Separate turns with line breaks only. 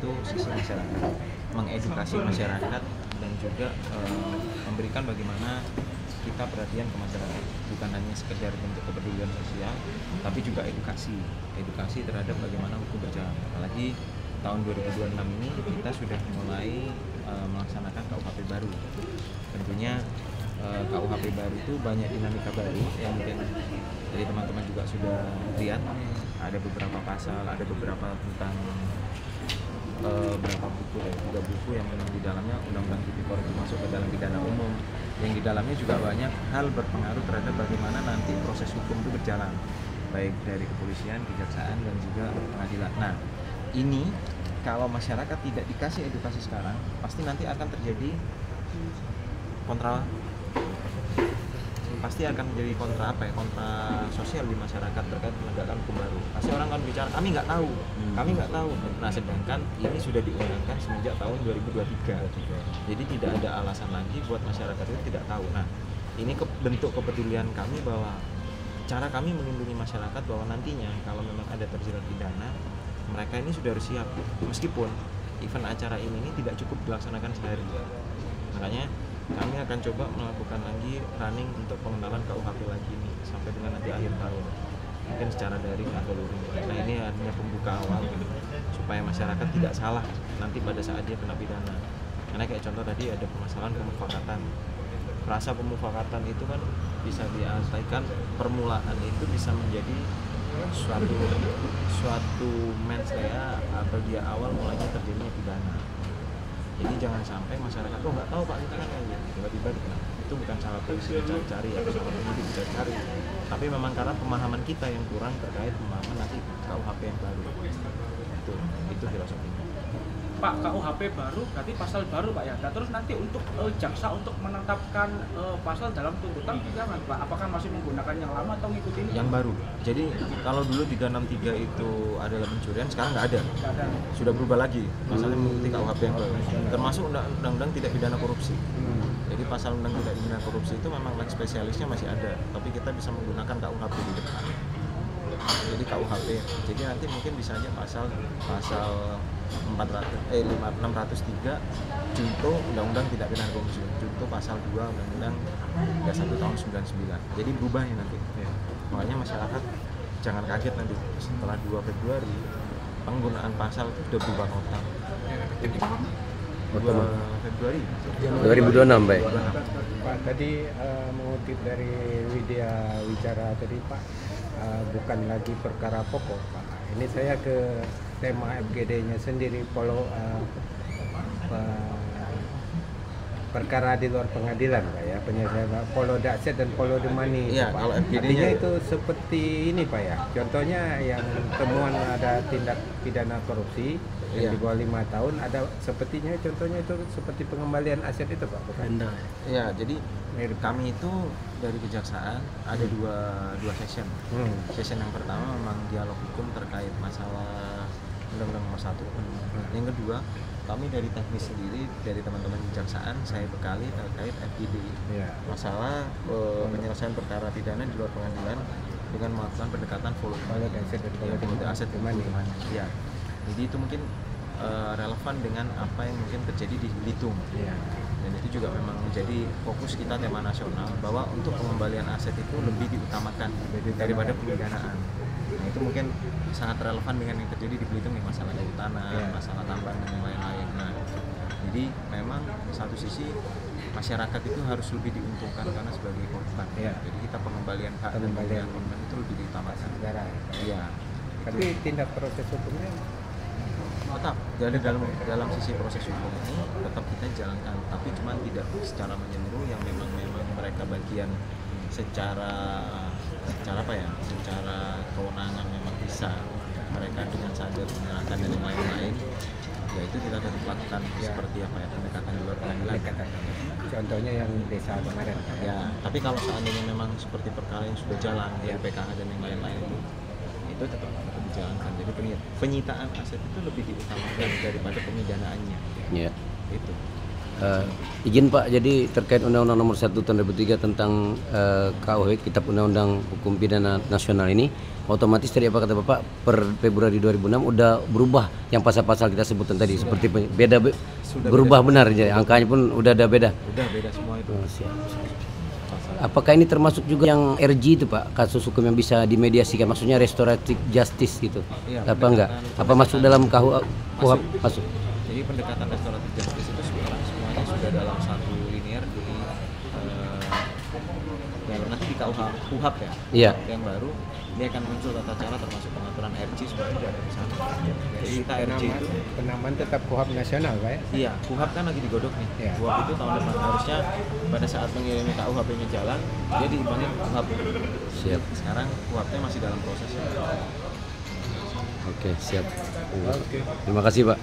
itu sisi masyarakat, mengedukasi masyarakat dan juga memberikan bagaimana kita perhatian ke masyarakat, bukan hanya sekedar bentuk kepedulian sosial, tapi juga edukasi terhadap bagaimana hukum berjalan. Apalagi tahun 2026 ini kita sudah mulai melaksanakan KUHP baru. Tentunya KUHP baru itu banyak dinamika baru yang mungkin dari teman-teman juga sudah lihat. Ada beberapa pasal, ada beberapa tentang berapa buku, dan 3 buku yang memang di dalamnya Undang-Undang Tipikor itu masuk ke dalam pidana umum, yang di dalamnya juga banyak hal berpengaruh terhadap bagaimana nanti proses hukum itu berjalan, baik dari kepolisian, kejaksaan, dan juga pengadilan. Nah, ini kalau masyarakat tidak dikasih edukasi sekarang, pasti nanti akan terjadi kontra sosial di masyarakat terkait penegakan hukum baru. Pasti orang kan bicara kami nggak tahu. Nah, sedangkan ini sudah diundangkan semenjak tahun 2023. Jadi tidak ada alasan lagi buat masyarakat itu tidak tahu. Nah, ini bentuk kepedulian kami bahwa cara kami melindungi masyarakat bahwa nantinya kalau memang ada terjerat pidana, mereka ini sudah harus siap. Meskipun event acara ini tidak cukup dilaksanakan sehari. Makanya kami akan coba melakukan lagi running untuk pengenalan KUHP lagi ini sampai dengan nanti akhir tahun, mungkin secara daring atau luring. Nah, ini hanya pembuka awal supaya masyarakat tidak salah nanti pada saat dia kena pidana. Karena kayak contoh tadi ada permasalahan pemufakatan. Frasa pemufakatan itu kan bisa diartikan permulaan itu bisa menjadi suatu manslaya atau dia awal mulanya terjadinya pidana. Jadi jangan sampai masyarakat nggak tahu Pak, kita kan tiba-tiba itu bukan salah polisi cari atau salah penyidik cari, tapi memang karena pemahaman kita yang kurang terkait pemahaman nanti KUHP yang baru. Itu filosofinya.
Pak, KUHP baru berarti pasal baru Pak ya. Nah, terus nanti untuk jaksa untuk menetapkan pasal dalam tuntutan gimana Pak? Apakah masih menggunakan yang lama atau ngikutin
yang baru? Jadi kalau dulu 363 itu adalah pencurian, sekarang nggak ada. Sudah berubah lagi pasalnya mengikuti KUHP yang baru. Termasuk undang-undang tidak pidana korupsi. Jadi pasal undang tidak pidana korupsi itu memang leg spesialisnya masih ada, tapi kita bisa menggunakan KUHP di depan. Jadi KUHP. Jadi nanti mungkin bisa aja pasal 603 junto undang-undang tidak pidana korupsi, junto pasal 2 undang-undang 31 tahun 99. Jadi berubah ya nanti. Makanya masyarakat jangan kaget nanti setelah 2 Februari penggunaan pasal itu sudah berubah total. 2 Februari
2026 Pak.
Pak, tadi mengutip dari Widya Wicara tadi Pak, bukan lagi perkara pokok Pak. Ini saya ke tema FGD-nya sendiri, perkara di luar pengadilan Pak ya, penyelesaian polo dakset dan polo demani.
Iya,
Pak.
kalau FGD-nya
artinya itu seperti ini Pak ya. Contohnya yang temuan ada tindak pidana korupsi yang di bawah 5 tahun, ada sepertinya contohnya itu seperti pengembalian aset itu Pak, bukan?
Iya, jadi kami itu dari kejaksaan ada dua session. Session yang pertama memang dialog hukum terkait masalah Undang-Undang Nomor 1. Yang kedua, kami dari teknis sendiri, dari teman-teman kejaksaan, saya bekali terkait FGD. Masalah penyelesaian perkara pidana di luar pengadilan dengan melakukan pendekatan volume aset demani. Ya. Jadi itu mungkin relevan dengan apa yang mungkin terjadi di Belitung. Dan itu juga memang menjadi fokus kita tema nasional bahwa untuk pengembalian aset itu lebih diutamakan daripada pemidanaan. Nah, itu mungkin sangat relevan dengan yang terjadi di Belitung nih, masalah kehutanan, masalah tambang dan yang lain-lain. Nah, jadi memang satu sisi masyarakat itu harus lebih diuntungkan karena sebagai korban. Jadi kita pengembalian hak dan pemberian korban itu lebih diutamakan. Iya.
Tapi tindak proses hukumnya
tetap jadi dalam sisi proses hukum ini tetap kita jalankan, tapi cuma tidak secara menyeluruh yang memang mereka bagian secara kewenangan memang bisa mereka dengan sadar menyerahkan dan yang lain-lain, yaitu kita tetap lakukan seperti apa ya, pendekatan di luar pengadilan.
Contohnya yang desa kemarin.
Ya, tapi kalau seandainya memang seperti perkara yang sudah jalan ya, PKH dan yang lain-lain itu tetap dijalankan. Jadi penyitaan aset itu lebih diutamakan daripada pemidanaannya.
Iya.
Itu.
Izin Pak, jadi terkait Undang-Undang Nomor 1 Tahun 2003 tentang KUH, Kitab Undang-Undang Hukum Pidana Nasional ini, otomatis tadi apa kata Bapak, per Februari 2006 udah berubah yang pasal-pasal kita sebutkan tadi, seperti beda, berubah benar, jadi angkanya pun udah ada beda.
Udah beda semua itu.
Oh, siap. Apakah ini termasuk juga yang RG itu Pak, kasus hukum yang bisa dimediasikan, maksudnya restoratif justice gitu?
Iya,
apa enggak? Apa masuk dalam KUHP? Masuk.
Jadi pendekatan restoratif justice itu semuanya sudah dalam satu linear di dalam nanti di KUHP ya.
Iya.
Yang baru ini akan muncul tata cara termasuk pengaturan RG semua itu ada di sana. Jadi kita RG itu
penamaan tetap KUHP nasional, Pak ya?
Iya, KUHP kan lagi digodok nih.
Iya.
KUHP itu tahun depan harusnya pada saat mengirimi KUHP-nya jalan, dia diimbangin KUHP.
Siap.
Sekarang KUHP-nya masih dalam proses.
Oke, siap.
Oke.
Terima kasih Pak.